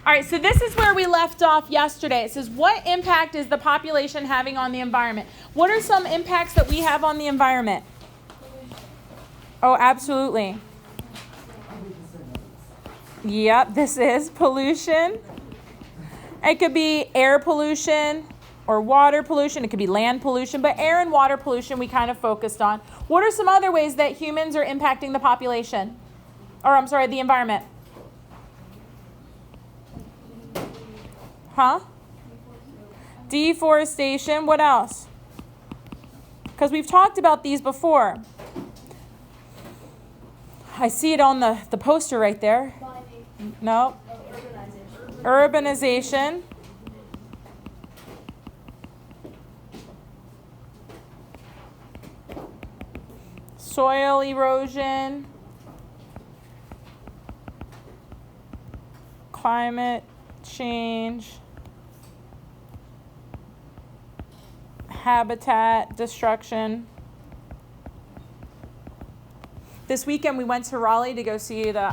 All right, so this is where we left off yesterday. It says, what impact is the population having on the environment? What are some impacts that we have on the environment? Oh, absolutely. Yep, this is pollution. It could be air pollution or water pollution. It could be land pollution, but air and water pollution we kind of focused on. What are some other ways that humans are impacting the population? The environment. Huh? Deforestation. What else? Because we've talked about these before. I see it on the poster right there. No. Urbanization. Soil erosion. Climate change. Habitat destruction. This weekend we went to Raleigh to go see the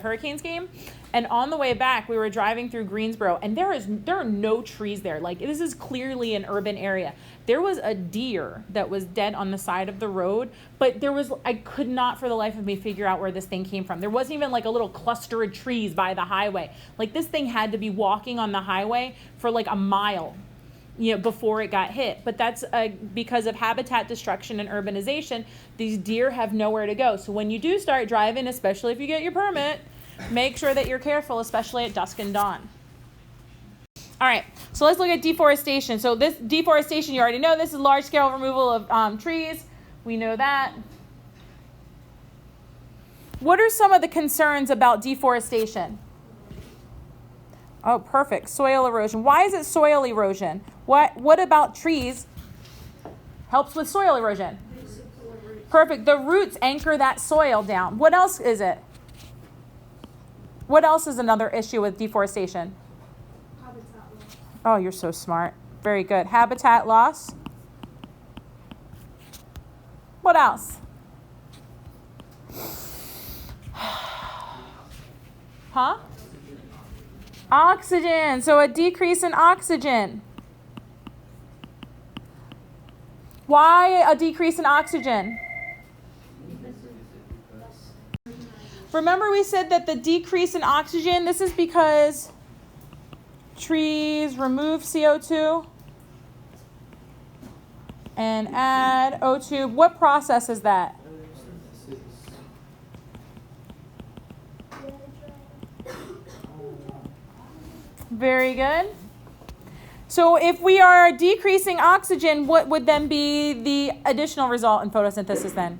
Hurricanes game, and on the way back we were driving through Greensboro, and there are no trees there. Like, this is clearly an urban area. There was a deer that was dead on the side of the road, but I could not for the life of me figure out where this thing came from. There wasn't even like a little cluster of trees by the highway. Like, this thing had to be walking on the highway for like a mile, before it got hit. But that's because of habitat destruction and urbanization. These deer have nowhere to go. So when you do start driving, especially if you get your permit, make sure that you're careful, especially at dusk and dawn. All right, so let's look at deforestation. So this deforestation, you already know, this is large-scale removal of trees. We know that. What are some of the concerns about deforestation? Oh, perfect. Soil erosion. Why is it soil erosion? What about trees helps with soil erosion? Perfect. The roots anchor that soil down. What else is it? What else is another issue with deforestation? Habitat loss. Oh, you're so smart. Very good. Habitat loss. What else? Huh? Oxygen. So a decrease in oxygen. Why a decrease in oxygen? Remember we said that the decrease in oxygen, this is because trees remove CO2 and add O2. What process is that? Very good. So if we are decreasing oxygen, what would then be the additional result in photosynthesis then?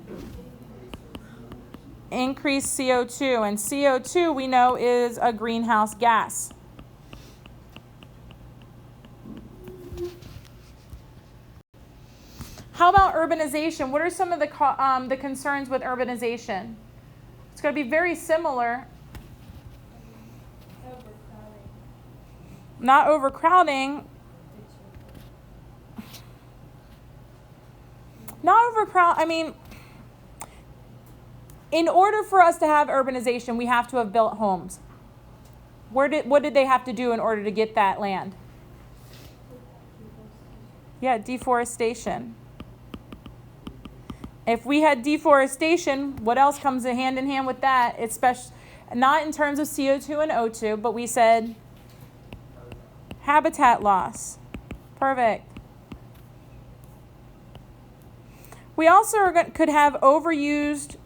Increased CO2. And CO2 we know is a greenhouse gas. How about urbanization? What are some of the concerns with urbanization? It's going to be very similar. Not overcrowding. In order for us to have urbanization, we have to have built homes. What did they have to do in order to get that land? Yeah, deforestation. If we had deforestation, what else comes hand in hand with that? It's not in terms of CO2 and O2, but we said habitat loss. Perfect. We also could have overused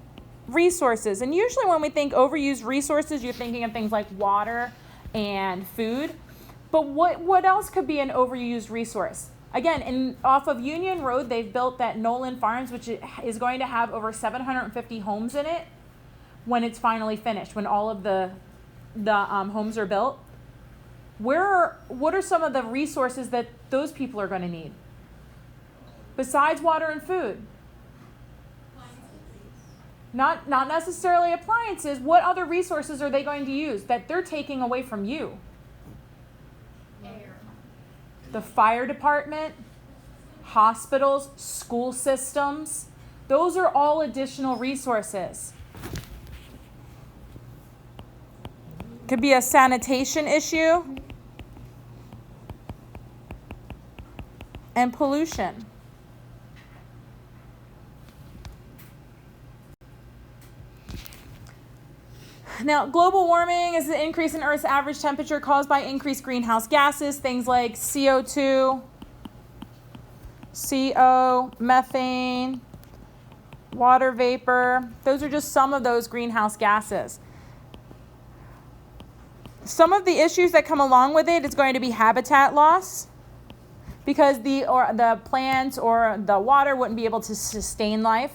resources. And usually when we think overused resources, you're thinking of things like water and food. But what else could be an overused resource? Again, off of Union Road, they've built that Nolan Farms, which is going to have over 750 homes in it when it's finally finished, when all of the homes are built. What are some of the resources that those people are going to need? Besides water and food? Not necessarily appliances. What other resources are they going to use that they're taking away from you? Air. The fire department, hospitals, school systems. Those are all additional resources. Could be a sanitation issue. And pollution. Now, global warming is the increase in Earth's average temperature caused by increased greenhouse gases, things like CO2, CO, methane, water vapor. Those are just some of those greenhouse gases. Some of the issues that come along with it is going to be habitat loss, because the plants or the water wouldn't be able to sustain life.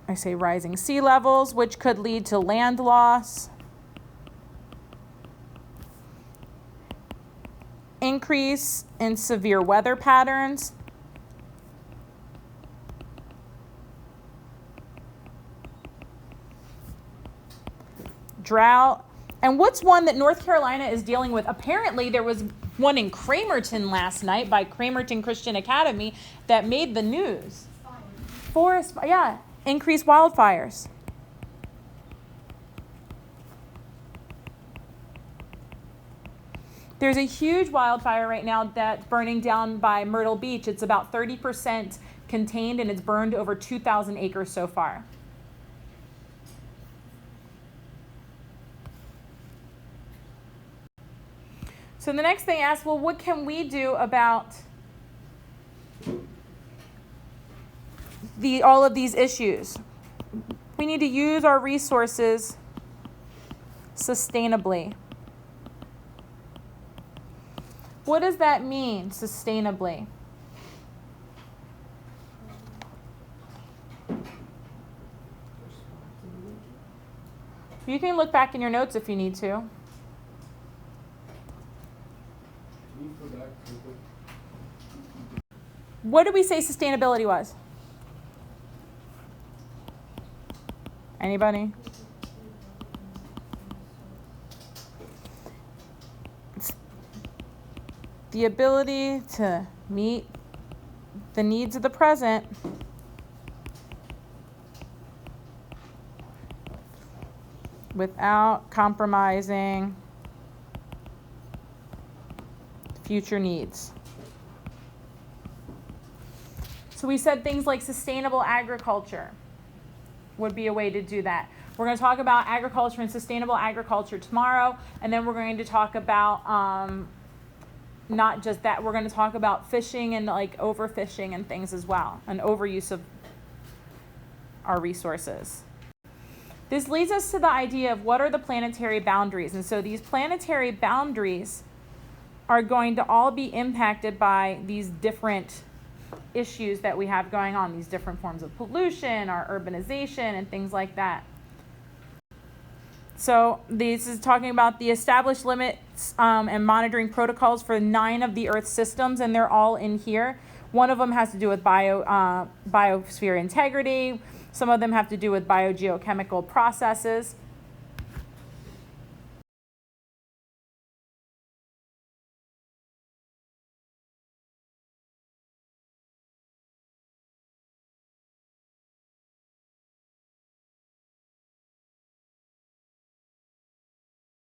I say rising sea levels, which could lead to land loss. Increase in severe weather patterns. Drought. And what's one that North Carolina is dealing with? Apparently there was one in Cramerton last night by Cramerton Christian Academy that made the news. Forest, yeah, increased wildfires. There's a huge wildfire right now that's burning down by Myrtle Beach. It's about 30% contained, and it's burned over 2,000 acres so far. So the next thing asks, well, what can we do about all of these issues? We need to use our resources sustainably. What does that mean, sustainably? You can look back in your notes if you need to. What did we say sustainability was? Anybody? It's the ability to meet the needs of the present without compromising future needs. So we said things like sustainable agriculture would be a way to do that. We're going to talk about agriculture and sustainable agriculture tomorrow, and then we're going to talk about not just that, we're going to talk about fishing and like overfishing and things as well, and overuse of our resources. This leads us to the idea of what are the planetary boundaries. And so these planetary boundaries are going to all be impacted by these different issues that we have going on, these different forms of pollution, our urbanization, and things like that. So this is talking about the established limits and monitoring protocols for 9 of the Earth systems, and they're all in here. One of them has to do with biosphere integrity. Some of them have to do with biogeochemical processes.